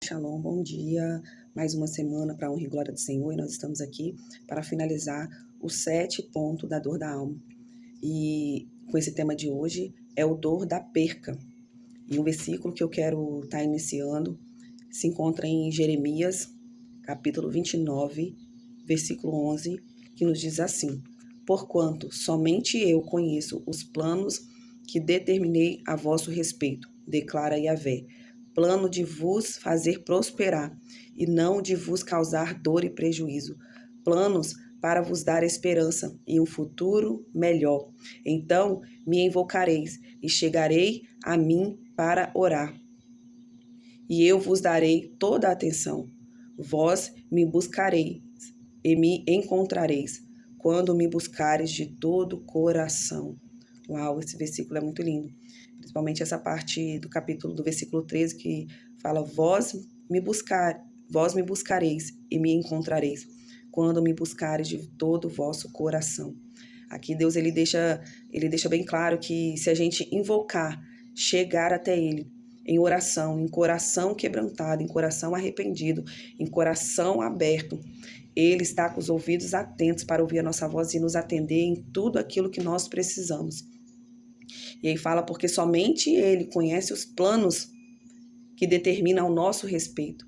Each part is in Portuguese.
Shalom, bom dia. Mais uma semana para a honra e glória do Senhor e nós estamos aqui para finalizar o 7 ponto da dor da alma. E com esse tema de hoje é o dor da perca. E o versículo que eu quero estar iniciando se encontra em Jeremias, capítulo 29, versículo 11, que nos diz assim: Porquanto somente eu conheço os planos que determinei a vosso respeito, declara Yahvé, plano de vos fazer prosperar e não de vos causar dor e prejuízo, planos para vos dar esperança e um futuro melhor. Então me invocareis e chegarei a mim para orar, e eu vos darei toda a atenção. Vós me buscareis e me encontrareis, quando me buscareis de todo o coração. Uau, esse versículo é muito lindo. Principalmente essa parte do capítulo do versículo 13 que fala: vós me buscareis e me encontrareis, quando me buscareis de todo o vosso coração. Aqui Deus ele deixa bem claro que se a gente invocar, chegar até ele em oração, em coração quebrantado, em coração arrependido, em coração aberto, ele está com os ouvidos atentos para ouvir a nossa voz e nos atender em tudo aquilo que nós precisamos. E aí fala porque somente ele conhece os planos que determinam o nosso respeito.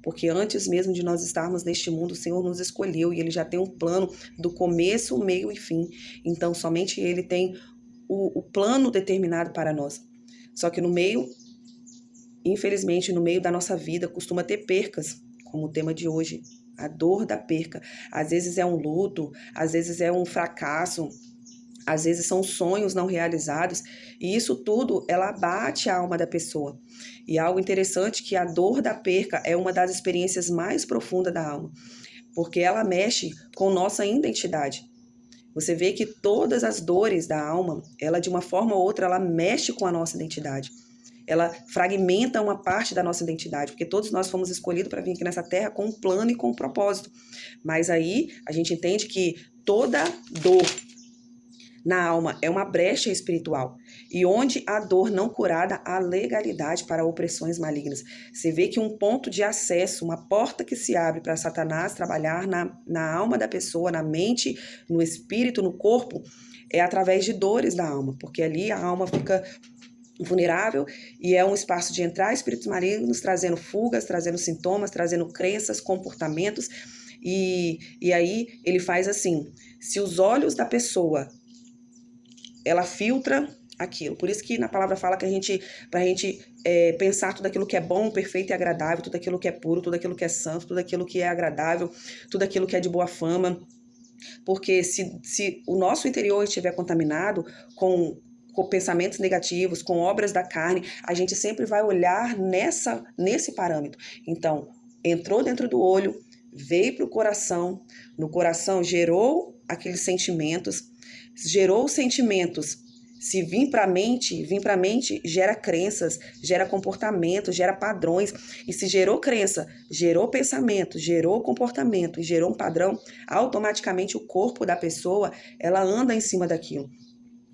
Porque antes mesmo de nós estarmos neste mundo, o Senhor nos escolheu e ele já tem um plano do começo, meio e fim. Então, somente ele tem o plano determinado para nós. Só que no meio, infelizmente, no meio da nossa vida, costuma ter percas, como o tema de hoje, a dor da perca. Às vezes é um luto, às vezes é um fracasso, às vezes são sonhos não realizados, e isso tudo, ela abate a alma da pessoa. E algo interessante que a dor da perca é uma das experiências mais profundas da alma, porque ela mexe com nossa identidade. Você vê que todas as dores da alma, ela de uma forma ou outra, ela mexe com a nossa identidade. Ela fragmenta uma parte da nossa identidade, porque todos nós fomos escolhidos para vir aqui nessa terra com um plano e com um propósito. Mas aí a gente entende que toda dor na alma é uma brecha espiritual. E onde há dor não curada, há legalidade para opressões malignas. Você vê que um ponto de acesso, uma porta que se abre para Satanás trabalhar na alma da pessoa, na mente, no espírito, no corpo, é através de dores da alma, porque ali a alma fica vulnerável e é um espaço de entrar espíritos malignos, trazendo fugas, trazendo sintomas, trazendo crenças, comportamentos. E aí ele faz assim: se os olhos da pessoa ela filtra aquilo. Por isso que na palavra fala que pra gente pensar tudo aquilo que é bom, perfeito e agradável, tudo aquilo que é puro, tudo aquilo que é santo, tudo aquilo que é agradável, tudo aquilo que é de boa fama. Porque se o nosso interior estiver contaminado com pensamentos negativos, com obras da carne, a gente sempre vai olhar nesse parâmetro. Então, entrou dentro do olho, veio para o coração, no coração gerou aqueles sentimentos, gerou sentimentos. Se vir para a mente gera crenças, gera comportamento, gera padrões. E se gerou crença, gerou pensamento, gerou comportamento e gerou um padrão, automaticamente o corpo da pessoa, ela anda em cima daquilo.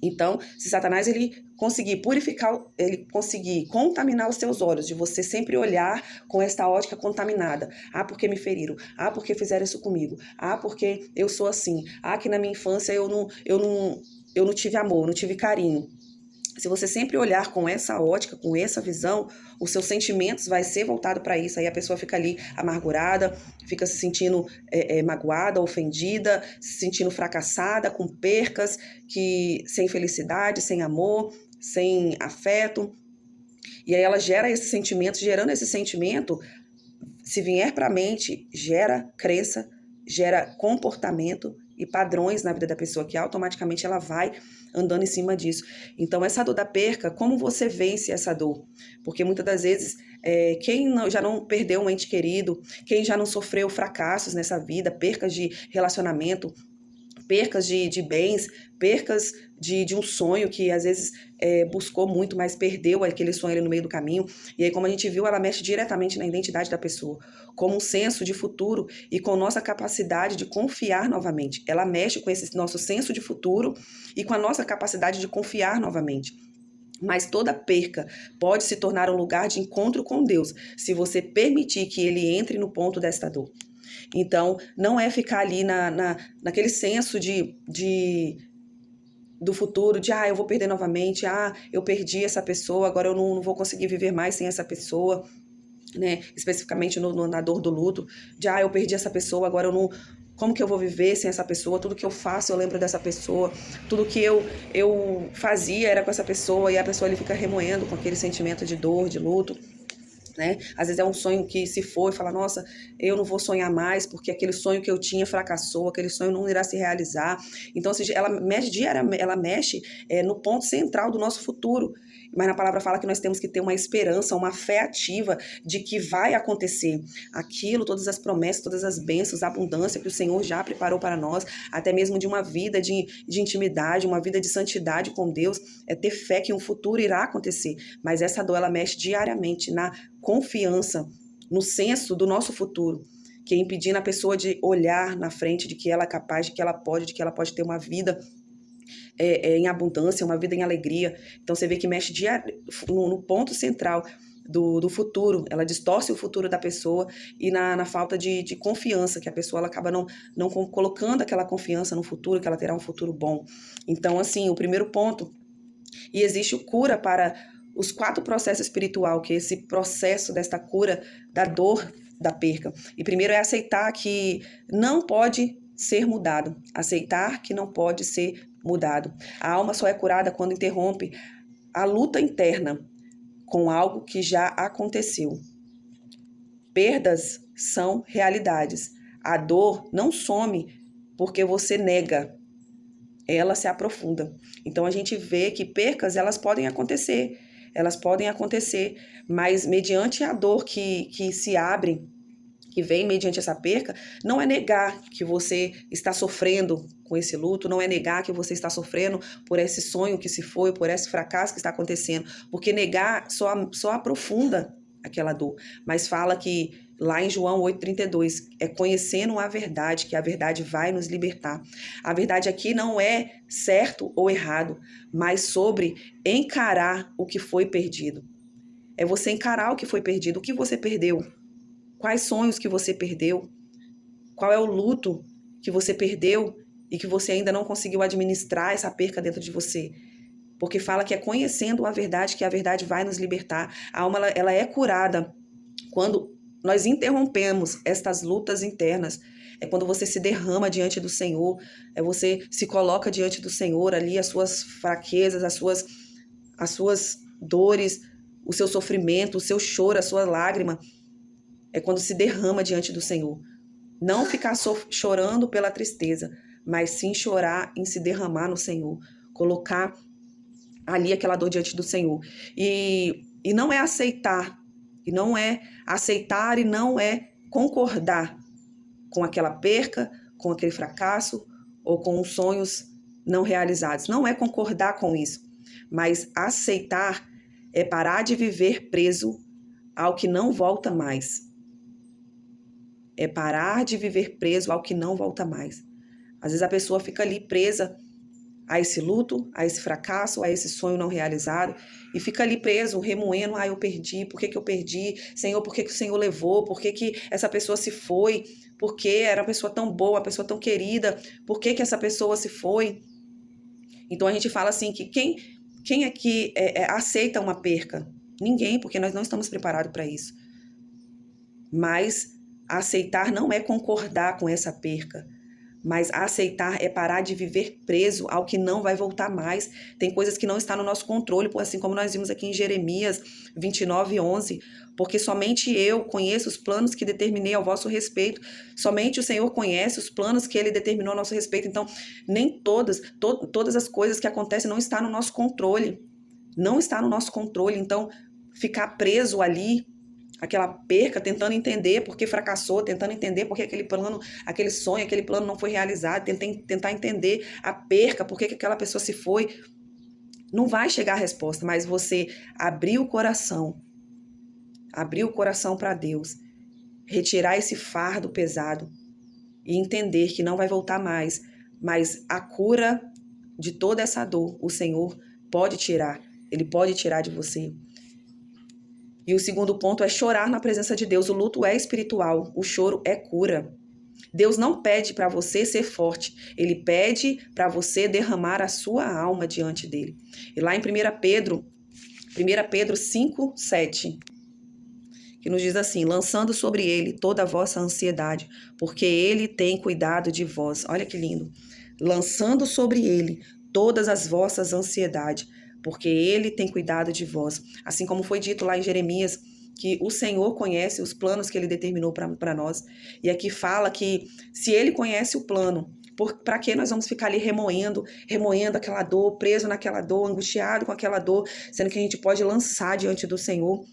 Então, se Satanás ele conseguir purificar, ele conseguir contaminar os seus olhos, de você sempre olhar com esta ótica contaminada. Ah, porque me feriram. Ah, porque fizeram isso comigo. Ah, porque eu sou assim. Ah, que na minha infância eu não tive amor, não tive carinho. Se você sempre olhar com essa ótica, com essa visão, os seus sentimentos vai ser voltado para isso. Aí a pessoa fica ali amargurada, fica se sentindo magoada, ofendida, se sentindo fracassada, com percas, sem felicidade, sem amor, sem afeto. E aí ela gera esse sentimento, gerando esse sentimento, se vier para a mente, gera crença, gera comportamento e padrões na vida da pessoa, que automaticamente ela vai andando em cima disso. Então, essa dor da perca, como você vence essa dor? Porque muitas das vezes, quem já não perdeu um ente querido, quem já não sofreu fracassos nessa vida, percas de relacionamento, percas de bens, percas de um sonho que às vezes buscou muito, mas perdeu aquele sonho ali no meio do caminho. E aí, como a gente viu, ela mexe diretamente na identidade da pessoa, como um senso de futuro e com nossa capacidade de confiar novamente. Ela mexe com esse nosso senso de futuro e com a nossa capacidade de confiar novamente. Mas toda perca pode se tornar um lugar de encontro com Deus, se você permitir que ele entre no ponto desta dor. Então, não é ficar ali naquele senso do futuro, de eu vou perder novamente, eu perdi essa pessoa, agora eu não vou conseguir viver mais sem essa pessoa, né? Especificamente na dor do luto, de eu perdi essa pessoa, agora eu não. Como que eu vou viver sem essa pessoa? Tudo que eu faço eu lembro dessa pessoa, tudo que eu fazia era com essa pessoa, e a pessoa ele fica remoendo com aquele sentimento de dor, de luto. Né? Às vezes é um sonho que se foi, fala, nossa, eu não vou sonhar mais, porque aquele sonho que eu tinha fracassou, aquele sonho não irá se realizar. Então, ou seja, ela mexe diariamente, ela mexe no ponto central do nosso futuro. Mas na palavra fala que nós temos que ter uma esperança, uma fé ativa de que vai acontecer aquilo, todas as promessas, todas as bênçãos, a abundância que o Senhor já preparou para nós, até mesmo de uma vida de intimidade, uma vida de santidade com Deus, é ter fé que um futuro irá acontecer. Mas essa dor, ela mexe diariamente na confiança, no senso do nosso futuro, que é impedindo a pessoa de olhar na frente de que ela é capaz, de que ela pode ter uma vida em abundância, uma vida em alegria. Então você vê que mexe no ponto central do futuro, ela distorce o futuro da pessoa e na falta de confiança, que a pessoa ela acaba não colocando aquela confiança no futuro, que ela terá um futuro bom. Então, assim, o primeiro ponto, e existe cura para os 4 processos espiritual, que é esse processo desta cura da dor da perca. E primeiro é aceitar que não pode ser mudado, aceitar que não pode ser mudado. A alma só é curada quando interrompe a luta interna com algo que já aconteceu. Perdas são realidades. A dor não some porque você nega, ela se aprofunda. Então a gente vê que percas elas podem acontecer, mas mediante a dor que se abre, que vem mediante essa perca, não é negar que você está sofrendo com esse luto, não é negar que você está sofrendo por esse sonho que se foi, por esse fracasso que está acontecendo, porque negar só aprofunda aquela dor. Mas fala que lá em João 8,32, é conhecendo a verdade, que a verdade vai nos libertar. A verdade aqui não é certo ou errado, mas sobre encarar o que foi perdido. É você encarar o que foi perdido, o que você perdeu, quais sonhos que você perdeu, qual é o luto que você perdeu e que você ainda não conseguiu administrar essa perca dentro de você. Porque fala que é conhecendo a verdade que a verdade vai nos libertar. A alma ela é curada quando nós interrompemos estas lutas internas. É quando você se derrama diante do Senhor, você se coloca diante do Senhor ali, as suas fraquezas, as suas dores, o seu sofrimento, o seu choro, a sua lágrima. É quando se derrama diante do Senhor. Não ficar chorando pela tristeza, mas sim chorar em se derramar no Senhor. Colocar ali aquela dor diante do Senhor. E não é aceitar, e não é aceitar e não é concordar com aquela perca, com aquele fracasso ou com os sonhos não realizados. Não é concordar com isso, mas aceitar é parar de viver preso ao que não volta mais. É parar de viver preso ao que não volta mais. Às vezes a pessoa fica ali presa a esse luto, a esse fracasso, a esse sonho não realizado, e fica ali preso, remoendo, eu perdi, por que que eu perdi? Senhor, por que que o Senhor levou? Por que que essa pessoa se foi? Por que era uma pessoa tão boa, uma pessoa tão querida? Por que que essa pessoa se foi? Então a gente fala assim que quem aqui aceita uma perca? Ninguém, porque nós não estamos preparados para isso. Mas aceitar não é concordar com essa perca, mas aceitar é parar de viver preso ao que não vai voltar mais. Tem coisas que não estão no nosso controle, assim como nós vimos aqui em Jeremias 29:11, porque somente eu conheço os planos que determinei ao vosso respeito, somente o Senhor conhece os planos que Ele determinou ao nosso respeito. Então, nem todas as coisas que acontecem não estão no nosso controle, não está no nosso controle. Então, ficar preso ali, aquela perca, tentando entender por que fracassou, tentando entender por que aquele plano, aquele sonho, aquele plano não foi realizado, tentar entender a perca, por que aquela pessoa se foi, não vai chegar a resposta, mas você abrir o coração para Deus, retirar esse fardo pesado e entender que não vai voltar mais, mas a cura de toda essa dor, o Senhor pode tirar. Ele pode tirar de você. E o segundo ponto é chorar na presença de Deus. O luto é espiritual, o choro é cura. Deus não pede para você ser forte, Ele pede para você derramar a sua alma diante dele. E lá em 1 Pedro 5, 7, que nos diz assim: lançando sobre ele toda a vossa ansiedade, porque ele tem cuidado de vós. Olha que lindo. Lançando sobre ele todas as vossas ansiedades, porque ele tem cuidado de vós. Assim como foi dito lá em Jeremias, que o Senhor conhece os planos que ele determinou para nós. E aqui fala que se ele conhece o plano, para que nós vamos ficar ali remoendo aquela dor, preso naquela dor, angustiado com aquela dor, sendo que a gente pode lançar diante do Senhor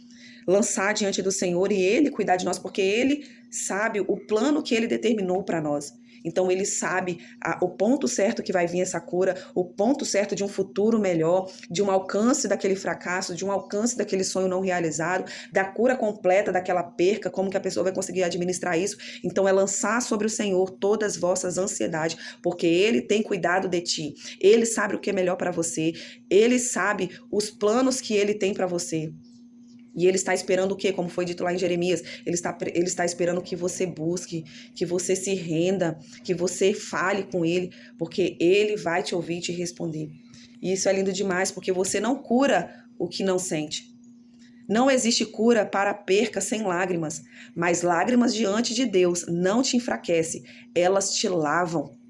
e ele cuidar de nós, porque ele sabe o plano que ele determinou para nós. Então ele sabe o ponto certo que vai vir essa cura, o ponto certo de um futuro melhor, de um alcance daquele fracasso, de um alcance daquele sonho não realizado, da cura completa daquela perca, como que a pessoa vai conseguir administrar isso. Então é lançar sobre o Senhor todas as vossas ansiedades, porque ele tem cuidado de ti. Ele sabe o que é melhor para você, ele sabe os planos que ele tem para você. E ele está esperando o quê? Como foi dito lá em Jeremias, ele está esperando que você busque, que você se renda, que você fale com ele, porque ele vai te ouvir e te responder. E isso é lindo demais, porque você não cura o que não sente. Não existe cura para a perca sem lágrimas, mas lágrimas diante de Deus não te enfraquecem, elas te lavam.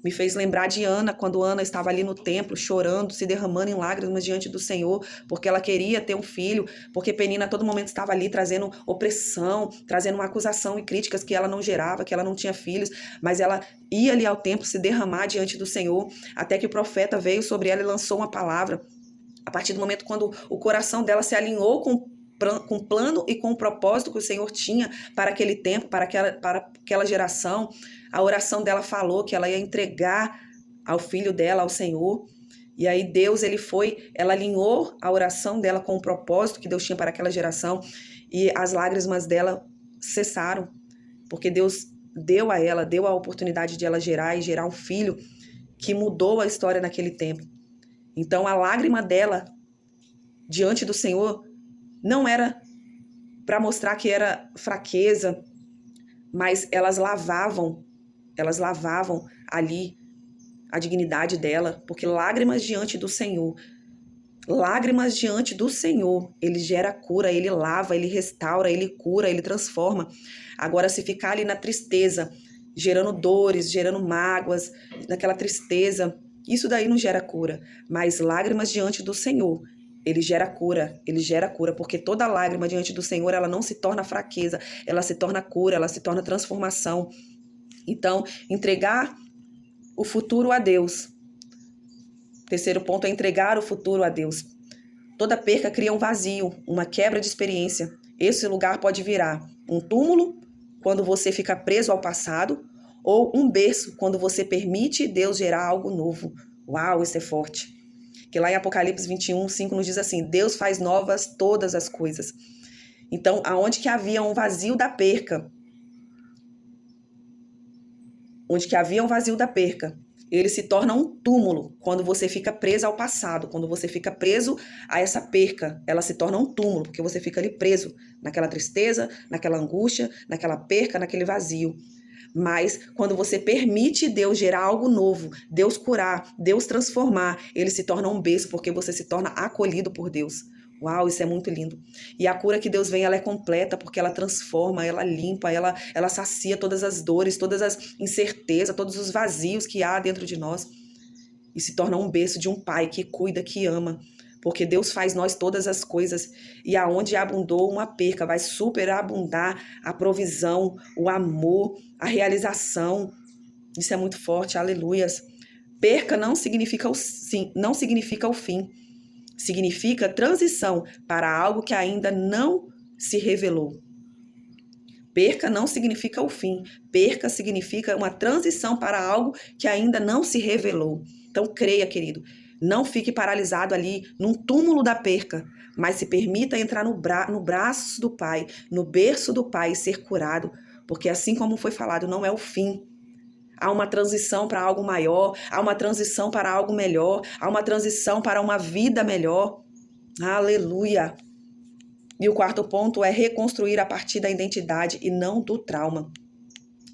Me fez lembrar de Ana, quando Ana estava ali no templo, chorando, se derramando em lágrimas diante do Senhor, porque ela queria ter um filho, porque Penina a todo momento estava ali trazendo opressão, trazendo uma acusação e críticas que ela não gerava, que ela não tinha filhos, mas ela ia ali ao templo se derramar diante do Senhor, até que o profeta veio sobre ela e lançou uma palavra. A partir do momento quando o coração dela se alinhou com o plano e com o propósito que o Senhor tinha para aquele tempo, para aquela geração, a oração dela falou que ela ia entregar ao filho dela, ao Senhor. E aí Deus, ela alinhou a oração dela com o propósito que Deus tinha para aquela geração, e as lágrimas dela cessaram, porque Deus deu a oportunidade de ela gerar um filho que mudou a história naquele tempo. Então a lágrima dela diante do Senhor não era para mostrar que era fraqueza, mas elas lavavam ali a dignidade dela, porque lágrimas diante do Senhor, ele gera cura, ele lava, ele restaura, ele cura, ele transforma. Agora, se ficar ali na tristeza, gerando dores, gerando mágoas, naquela tristeza, isso daí não gera cura, mas lágrimas diante do Senhor, ele gera cura, porque toda lágrima diante do Senhor, ela não se torna fraqueza, ela se torna cura, ela se torna transformação. Então, entregar o futuro a Deus. Terceiro ponto é entregar o futuro a Deus. Toda perca cria um vazio, uma quebra de experiência. Esse lugar pode virar um túmulo, quando você fica preso ao passado, ou um berço, quando você permite Deus gerar algo novo. Uau, isso é forte. Que lá em Apocalipse 21, 5 nos diz assim: Deus faz novas todas as coisas. Então, aonde que havia um vazio da perca, ele se torna um túmulo quando você fica preso ao passado, quando você fica preso a essa perca, ela se torna um túmulo, porque você fica ali preso naquela tristeza, naquela angústia, naquela perca, naquele vazio. Mas quando você permite Deus gerar algo novo, Deus curar, Deus transformar, ele se torna um berço, porque você se torna acolhido por Deus. Uau, isso é muito lindo. E a cura que Deus vem, ela é completa, porque ela transforma, ela limpa, ela sacia todas as dores, todas as incertezas, todos os vazios que há dentro de nós. E se torna um berço de um pai que cuida, que ama. Porque Deus faz nós todas as coisas, e aonde abundou uma perca, vai superabundar a provisão, o amor, a realização. Isso é muito forte, aleluias. Perca não significa o fim. Significa transição para algo que ainda não se revelou. Perca não significa o fim. Perca significa uma transição para algo que ainda não se revelou. Então creia, querido. Não fique paralisado ali num túmulo da perca, mas se permita entrar no braço do Pai, no berço do Pai e ser curado, porque assim como foi falado, não é o fim. Há uma transição para algo maior, há uma transição para algo melhor, há uma transição para uma vida melhor. Aleluia. E o quarto ponto é reconstruir a partir da identidade e não do trauma.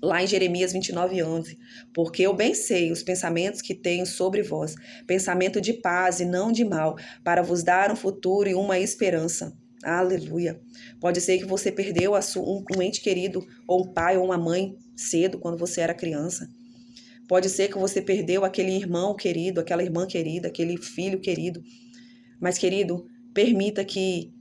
Lá em Jeremias 29:11, porque eu bem sei os pensamentos que tenho sobre vós, pensamento de paz e não de mal, para vos dar um futuro e uma esperança. Aleluia. Pode ser que você perdeu um ente querido, ou um pai ou uma mãe cedo, quando você era criança. Pode ser que você perdeu aquele irmão querido, aquela irmã querida, aquele filho querido. Mas, querido, permita que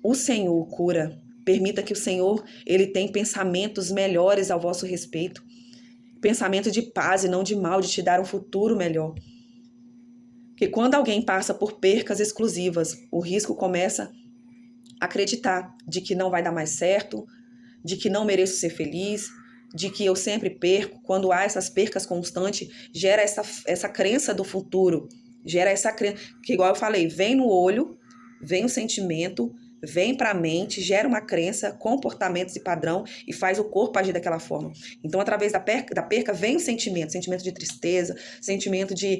o Senhor cura. Permita que o Senhor, ele tem pensamentos melhores ao vosso respeito. Pensamento de paz e não de mal, de te dar um futuro melhor. Porque quando alguém passa por percas exclusivas, o risco começa a acreditar de que não vai dar mais certo, de que não mereço ser feliz, de que eu sempre perco. Quando há essas percas constantes, gera essa crença do futuro. Gera essa crença, que igual eu falei, vem no olho, vem o sentimento, vem para a mente, gera uma crença, comportamentos e padrão e faz o corpo agir daquela forma. Então, através da perca vem o sentimento de tristeza, sentimento de,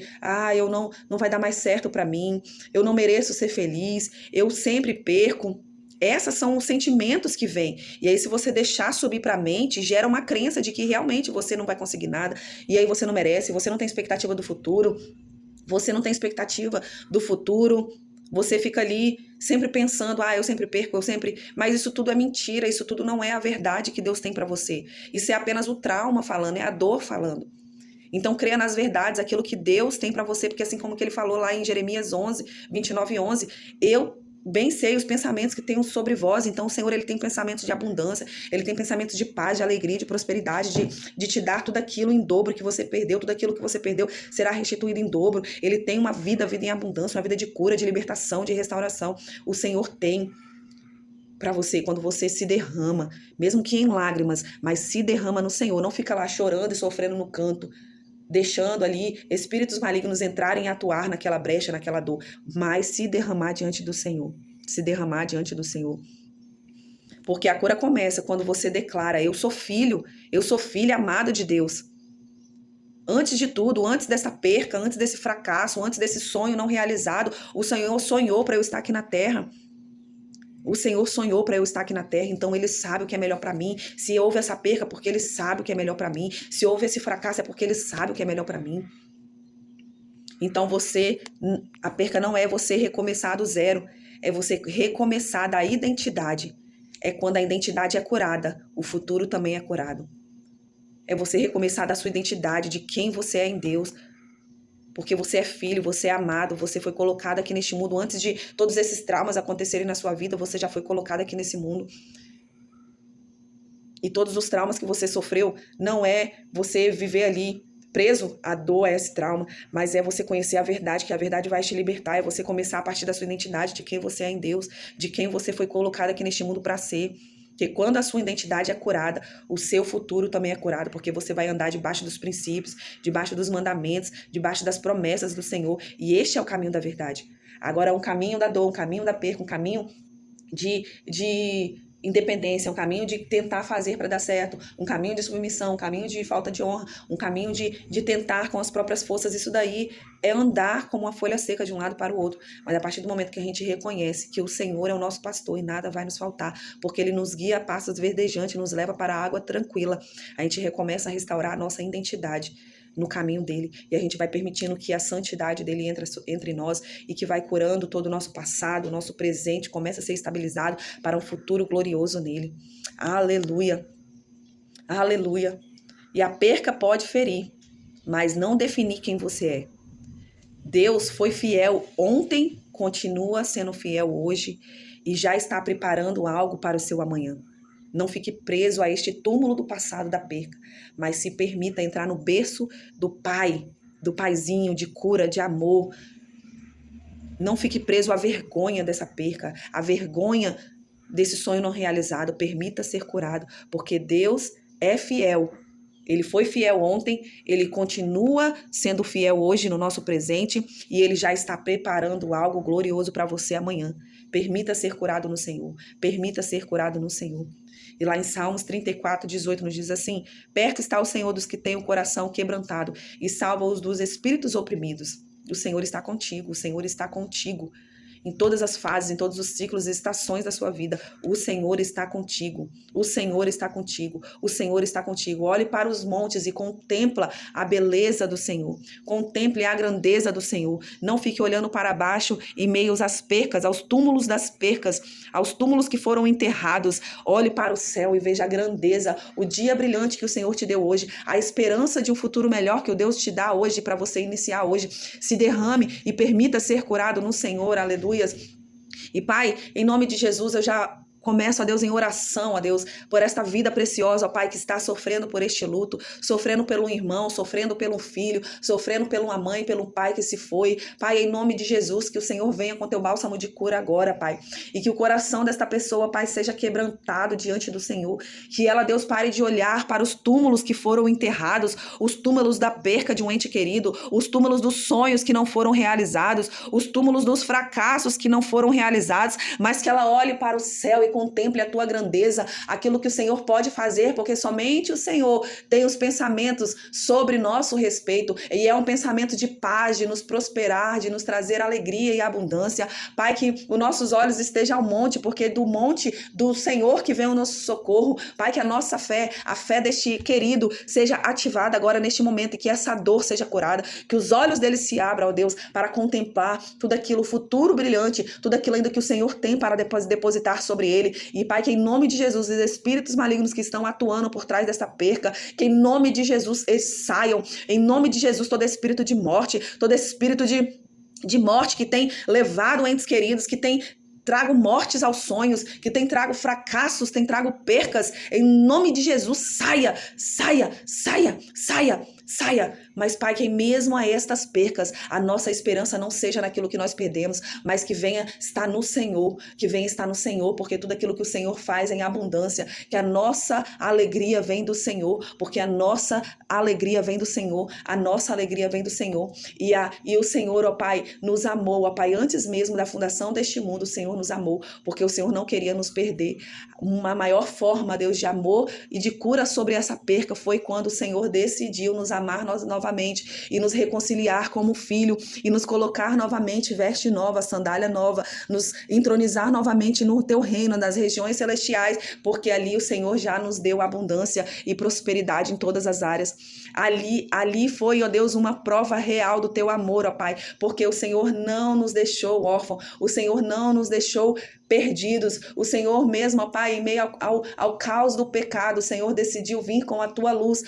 eu não vai dar mais certo para mim, eu não mereço ser feliz, eu sempre perco. Esses são os sentimentos que vêm. E aí, se você deixar subir para a mente, gera uma crença de que realmente você não vai conseguir nada, e aí você não merece, você não tem expectativa do futuro, você não tem expectativa do futuro, você fica ali sempre pensando, eu sempre perco, eu sempre... Mas isso tudo é mentira, isso tudo não é a verdade que Deus tem para você. Isso é apenas o trauma falando, é a dor falando. Então, creia nas verdades, aquilo que Deus tem para você, porque assim como que ele falou lá em Jeremias 29:11, eu bem sei os pensamentos que tenho sobre vós. Então, o Senhor, ele tem pensamentos de abundância, ele tem pensamentos de paz, de alegria, de prosperidade, de te dar tudo aquilo em dobro que você perdeu, tudo aquilo que você perdeu será restituído em dobro. Ele tem uma vida em abundância, uma vida de cura, de libertação, de restauração. O Senhor tem para você, quando você se derrama, mesmo que em lágrimas, mas se derrama no Senhor, não fica lá chorando e sofrendo no canto, deixando ali espíritos malignos entrarem e atuar naquela brecha, naquela dor, mas se derramar diante do Senhor, se derramar diante do Senhor. Porque a cura começa quando você declara, eu sou filha amada de Deus. Antes de tudo, antes dessa perca, antes desse fracasso, antes desse sonho não realizado, o Senhor sonhou para eu estar aqui na terra. O Senhor sonhou para eu estar aqui na terra, então Ele sabe o que é melhor para mim. Se houve essa perca, porque Ele sabe o que é melhor para mim. Se houve esse fracasso, é porque Ele sabe o que é melhor para mim. Então a perca não é você recomeçar do zero, é você recomeçar da identidade. É quando a identidade é curada, o futuro também é curado. É você recomeçar da sua identidade, de quem você é em Deus, porque você é filho, você é amado, você foi colocado aqui neste mundo. Antes de todos esses traumas acontecerem na sua vida, você já foi colocado aqui nesse mundo. E todos os traumas que você sofreu, não é você viver ali preso à dor, a esse trauma, mas é você conhecer a verdade, que a verdade vai te libertar, é você começar a partir da sua identidade, de quem você é em Deus, de quem você foi colocado aqui neste mundo para ser. Porque quando a sua identidade é curada, o seu futuro também é curado, porque você vai andar debaixo dos princípios, debaixo dos mandamentos, debaixo das promessas do Senhor, e este é o caminho da verdade. Agora, um caminho da dor, um caminho da perca, um caminho de independência, um caminho de tentar fazer para dar certo, um caminho de submissão, um caminho de falta de honra, um caminho de tentar com as próprias forças. Isso daí é andar como uma folha seca de um lado para o outro. Mas a partir do momento que a gente reconhece que o Senhor é o nosso pastor e nada vai nos faltar, porque Ele nos guia a passos verdejantes, nos leva para a água tranquila, a gente recomeça a restaurar a nossa identidade no caminho dele, e a gente vai permitindo que a santidade dele entre nós e que vai curando todo o nosso passado, o nosso presente, começa a ser estabilizado para um futuro glorioso nele. Aleluia, aleluia. E a perca pode ferir, mas não definir quem você é. Deus foi fiel ontem, continua sendo fiel hoje e já está preparando algo para o seu amanhã. Não fique preso a este túmulo do passado da perca, mas se permita entrar no berço do Pai, do Paizinho, de cura, de amor. Não fique preso à vergonha dessa perca, à vergonha desse sonho não realizado. Permita ser curado, porque Deus é fiel. Ele foi fiel ontem, ele continua sendo fiel hoje no nosso presente e ele já está preparando algo glorioso para você amanhã. Permita ser curado no Senhor. Permita ser curado no Senhor. E lá em Salmos 34:18 nos diz assim: perto está o Senhor dos que têm o coração quebrantado e salva-os dos espíritos oprimidos. O Senhor está contigo, o Senhor está contigo. em todas as fases, em todos os ciclos e estações da sua vida. O Senhor está contigo. O Senhor está contigo. O Senhor está contigo. Olhe para os montes e contempla a beleza do Senhor. Contemple a grandeza do Senhor. Não fique olhando para baixo em meio às percas, aos túmulos das percas, aos túmulos que foram enterrados. Olhe para o céu e veja a grandeza, o dia brilhante que o Senhor te deu hoje, a esperança de um futuro melhor que o Deus te dá hoje para você iniciar hoje. Se derrame e permita ser curado no Senhor, aleluias. E Pai, em nome de Jesus, eu já começo, ó Deus, em oração, ó Deus, por esta vida preciosa, ó Pai, que está sofrendo por este luto, sofrendo pelo irmão, sofrendo pelo filho, sofrendo por uma mãe, pelo pai que se foi. Pai, em nome de Jesus, que o Senhor venha com teu bálsamo de cura agora, Pai. E que o coração desta pessoa, Pai, seja quebrantado diante do Senhor. Que ela, Deus, pare de olhar para os túmulos que foram enterrados, os túmulos da perca de um ente querido, os túmulos dos sonhos que não foram realizados, os túmulos dos fracassos que não foram realizados, mas que ela olhe para o céu e contemple a tua grandeza, aquilo que o Senhor pode fazer, porque somente o Senhor tem os pensamentos sobre nosso respeito, e é um pensamento de paz, de nos prosperar, de nos trazer alegria e abundância. Pai, que os nossos olhos estejam ao monte, porque do monte do Senhor que vem o nosso socorro. Pai, que a nossa fé, a fé deste querido, seja ativada agora neste momento, e que essa dor seja curada, que os olhos dele se abram, ó Deus, para contemplar tudo aquilo, futuro brilhante, tudo aquilo ainda que o Senhor tem para depositar sobre ele. E Pai, que em nome de Jesus, os espíritos malignos que estão atuando por trás dessa perca, que em nome de Jesus eles saiam, em nome de Jesus, todo espírito de morte, todo espírito de morte que tem levado entes queridos, que tem trago mortes aos sonhos, que tem trago fracassos, tem trago percas, em nome de Jesus, saia, saia, saia, saia, saia. Mas, Pai, que mesmo a estas percas, a nossa esperança não seja naquilo que nós perdemos, mas que venha estar no Senhor, que venha estar no Senhor, porque tudo aquilo que o Senhor faz é em abundância, que a nossa alegria vem do Senhor, porque a nossa alegria vem do Senhor, a nossa alegria vem do Senhor. E o Senhor, ó Pai, nos amou, ó Pai, antes mesmo da fundação deste mundo, o Senhor nos amou, porque o Senhor não queria nos perder. Uma maior forma, Deus, de amor e de cura sobre essa perca foi quando o Senhor decidiu nos amar novamente e nos reconciliar como filho e nos colocar novamente veste nova, sandália nova, nos entronizar novamente no teu reino, nas regiões celestiais, porque ali o Senhor já nos deu abundância e prosperidade em todas as áreas. Ali foi, ó Deus, uma prova real do teu amor, ó Pai, porque o Senhor não nos deixou órfãos, o Senhor não nos deixou perdidos, o Senhor mesmo, ó Pai, em meio ao caos do pecado, o Senhor decidiu vir com a tua luz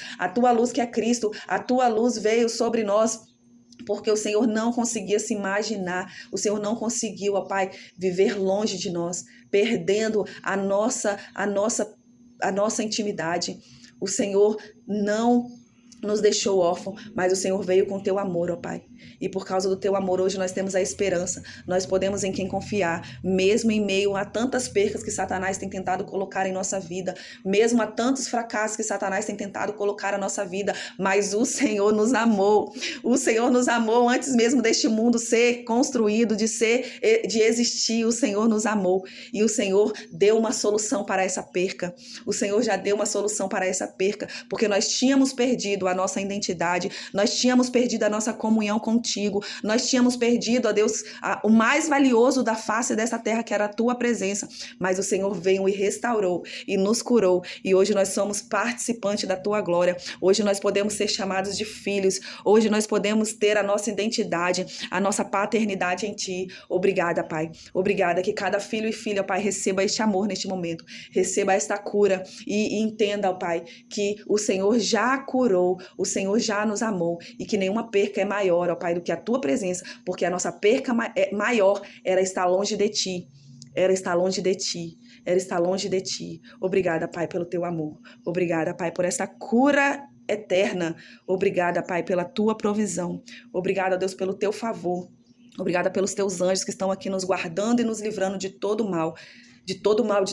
que é Cristo, a tua luz veio sobre nós, porque o Senhor não conseguia se imaginar, o Senhor não conseguiu, ó Pai, viver longe de nós, perdendo a nossa intimidade. O Senhor não nos deixou órfão, mas o Senhor veio com o teu amor, ó Pai. E por causa do teu amor, hoje nós temos a esperança. Nós podemos em quem confiar, mesmo em meio a tantas percas que Satanás tem tentado colocar em nossa vida, mesmo a tantos fracassos que Satanás tem tentado colocar na nossa vida, mas o Senhor nos amou. O Senhor nos amou antes mesmo deste mundo ser construído, de existir. O Senhor nos amou e o Senhor deu uma solução para essa perca. O Senhor já deu uma solução para essa perca, porque nós tínhamos perdido a nossa identidade, nós tínhamos perdido a nossa comunhão contigo, nós tínhamos perdido, ó Deus, o mais valioso da face dessa terra, que era a tua presença, mas o Senhor veio e restaurou e nos curou, e hoje nós somos participantes da tua glória. Hoje nós podemos ser chamados de filhos, hoje nós podemos ter a nossa identidade, a nossa paternidade em ti. Obrigada, Pai, obrigada, que cada filho e filha, Pai, receba este amor neste momento, receba esta cura e entenda, ó Pai, que o Senhor já curou, o Senhor já nos amou, e que nenhuma perca é maior, ó Pai, do que a tua presença, porque a nossa perca maior era estar longe de ti, era estar longe de ti, era estar longe de ti. Obrigada, Pai, pelo teu amor, obrigada, Pai, por essa cura eterna, obrigada, Pai, pela tua provisão, obrigada, Deus, pelo teu favor, obrigada pelos teus anjos que estão aqui nos guardando e nos livrando de todo mal, de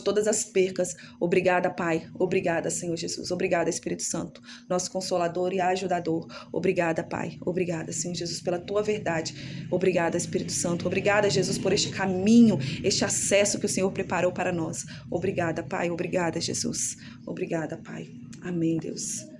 todas as percas. Obrigada, Pai. Obrigada, Senhor Jesus. Obrigada, Espírito Santo, nosso Consolador e ajudador. Obrigada, Pai. Obrigada, Senhor Jesus, pela tua verdade. Obrigada, Espírito Santo. Obrigada, Jesus, por este caminho, este acesso que o Senhor preparou para nós. Obrigada, Pai. Obrigada, Jesus. Obrigada, Pai. Amém, Deus.